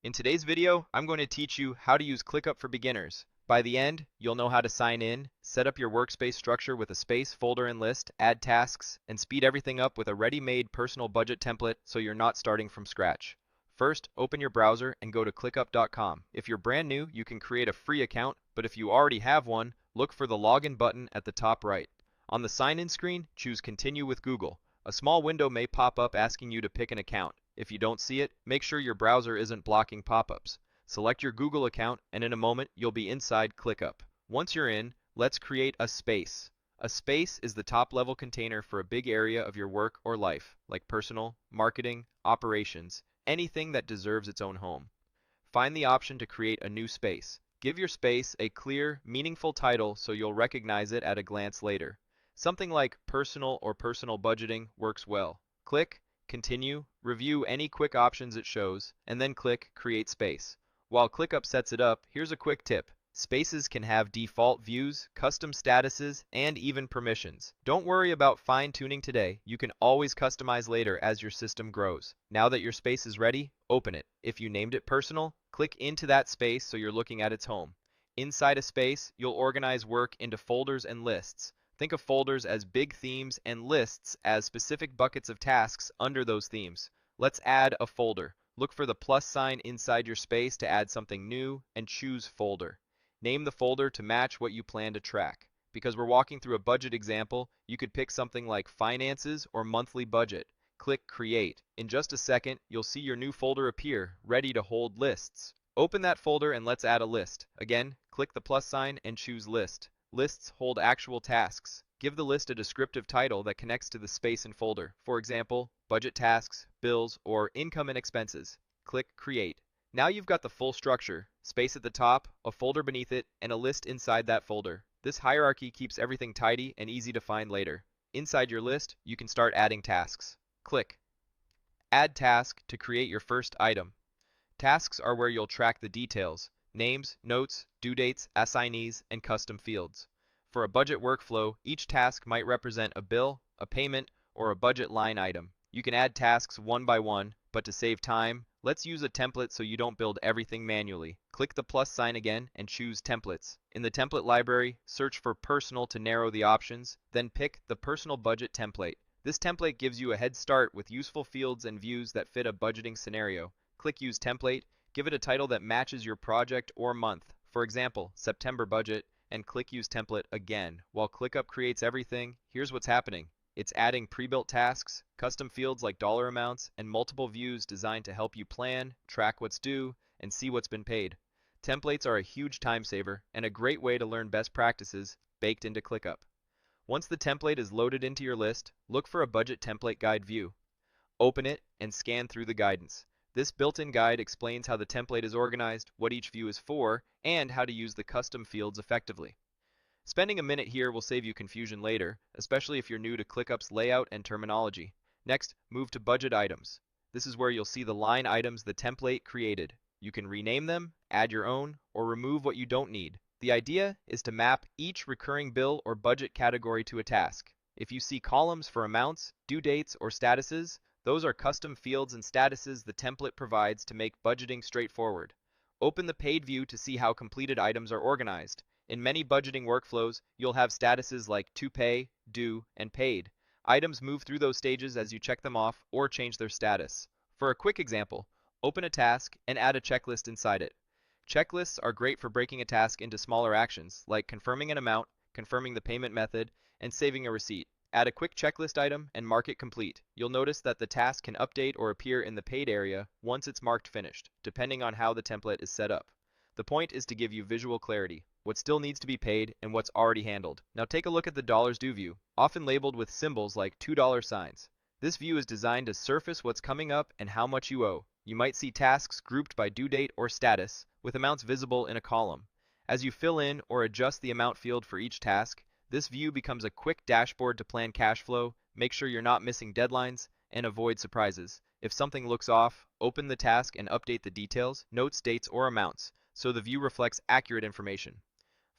In today's video, I'm going to teach you how to use ClickUp for beginners. By the end, you'll know how to sign in, set up your workspace structure with a space, folder, and list, add tasks, and speed everything up with a ready-made personal budget template so you're not starting from scratch. First, open your browser and go to clickup.com. If you're brand new, you can create a free account, but if you already have one, look for the login button at the top right. On the sign-in screen, choose Continue with Google. A small window may pop up asking you to pick an account. If you don't see it, make sure your browser isn't blocking pop-ups. Select your Google account, and in a moment, you'll be inside ClickUp. Once you're in, let's create a space. A space is the top-level container for a big area of your work or life, like personal, marketing, operations, anything that deserves its own home. Find the option to create a new space. Give your space a clear, meaningful title so you'll recognize it at a glance later. Something like personal or personal budgeting works well. Click Continue, review any quick options it shows, and then click Create Space. While ClickUp sets it up, here's a quick tip. Spaces can have default views, custom statuses, and even permissions. Don't worry about fine-tuning today. You can always customize later as your system grows. Now that your space is ready, open it. If you named it personal, click into that space so you're looking at its home. Inside a space, you'll organize work into folders and lists. Think of folders as big themes and lists as specific buckets of tasks under those themes. Let's add a folder. Look for the plus sign inside your space to add something new and choose Folder. Name the folder to match what you plan to track. Because we're walking through a budget example, you could pick something like Finances or Monthly Budget. Click Create. In just a second, you'll see your new folder appear, ready to hold lists. Open that folder and let's add a list. Again, click the plus sign and choose List. Lists hold actual tasks. Give the list a descriptive title that connects to the space and folder. For example, budget tasks, bills, or income and expenses. Click Create. Now you've got the full structure, space at the top, a folder beneath it, and a list inside that folder. This hierarchy keeps everything tidy and easy to find later. Inside your list, you can start adding tasks. Click Add Task to create your first item. Tasks are where you'll track the details. Names, notes, due dates, assignees, and custom fields. For a budget workflow, each task might represent a bill, a payment, or a budget line item. You can add tasks one by one, but to save time, let's use a template so you don't build everything manually. Click the plus sign again and choose Templates. In the template library, search for Personal to narrow the options, then pick the Personal Budget template. This template gives you a head start with useful fields and views that fit a budgeting scenario. Click Use Template. Give it a title that matches your project or month. For example, September Budget, and click Use Template again. While ClickUp creates everything, here's what's happening. It's adding pre-built tasks, custom fields like dollar amounts, and multiple views designed to help you plan, track what's due, and see what's been paid. Templates are a huge time saver and a great way to learn best practices baked into ClickUp. Once the template is loaded into your list, look for a budget template guide view. Open it and scan through the guidance. This built-in guide explains how the template is organized, what each view is for, and how to use the custom fields effectively. Spending a minute here will save you confusion later, especially if you're new to ClickUp's layout and terminology. Next, move to Budget Items. This is where you'll see the line items the template created. You can rename them, add your own, or remove what you don't need. The idea is to map each recurring bill or budget category to a task. If you see columns for amounts, due dates, or statuses, those are custom fields and statuses the template provides to make budgeting straightforward. Open the paid view to see how completed items are organized. In many budgeting workflows, you'll have statuses like to pay, due, and paid. Items move through those stages as you check them off or change their status. For a quick example, open a task and add a checklist inside it. Checklists are great for breaking a task into smaller actions, like confirming an amount, confirming the payment method, and saving a receipt. Add a quick checklist item and mark it complete. You'll notice that the task can update or appear in the paid area once it's marked finished, depending on how the template is set up. The point is to give you visual clarity, what still needs to be paid and what's already handled. Now take a look at the dollars due view, often labeled with symbols like $2 signs. This view is designed to surface what's coming up and how much you owe. You might see tasks grouped by due date or status, with amounts visible in a column. As you fill in or adjust the amount field for each task, this view becomes a quick dashboard to plan cash flow, make sure you're not missing deadlines, and avoid surprises. If something looks off, open the task and update the details, notes, dates, or amounts, so the view reflects accurate information.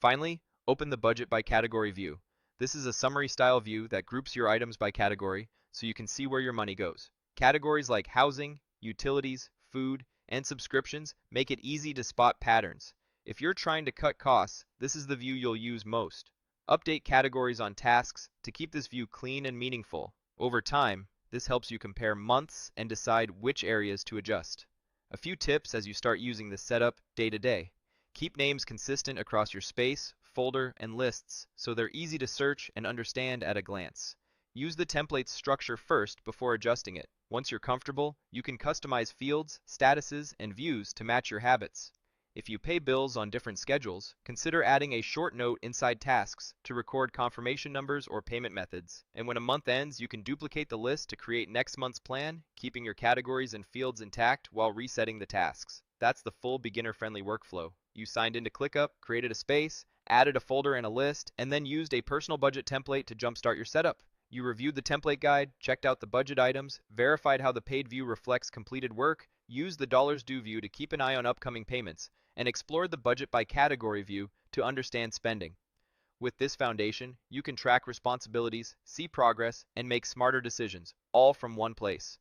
Finally, open the Budget by Category view. This is a summary-style view that groups your items by category so you can see where your money goes. Categories like housing, utilities, food, and subscriptions make it easy to spot patterns. If you're trying to cut costs, this is the view you'll use most. Update categories on tasks to keep this view clean and meaningful. Over time, this helps you compare months and decide which areas to adjust. A few tips as you start using this setup day to day. Keep names consistent across your space, folder, and lists so they're easy to search and understand at a glance. Use the template's structure first before adjusting it. Once you're comfortable, you can customize fields, statuses, and views to match your habits. If you pay bills on different schedules, consider adding a short note inside tasks to record confirmation numbers or payment methods. And when a month ends, you can duplicate the list to create next month's plan, keeping your categories and fields intact while resetting the tasks. That's the full beginner-friendly workflow. You signed into ClickUp, created a space, added a folder and a list, and then used a personal budget template to jumpstart your setup. You reviewed the template guide, checked out the budget items, verified how the paid view reflects completed work, used the dollars due view to keep an eye on upcoming payments, and explored the budget by category view to understand spending. With this foundation, you can track responsibilities, see progress, and make smarter decisions, all from one place.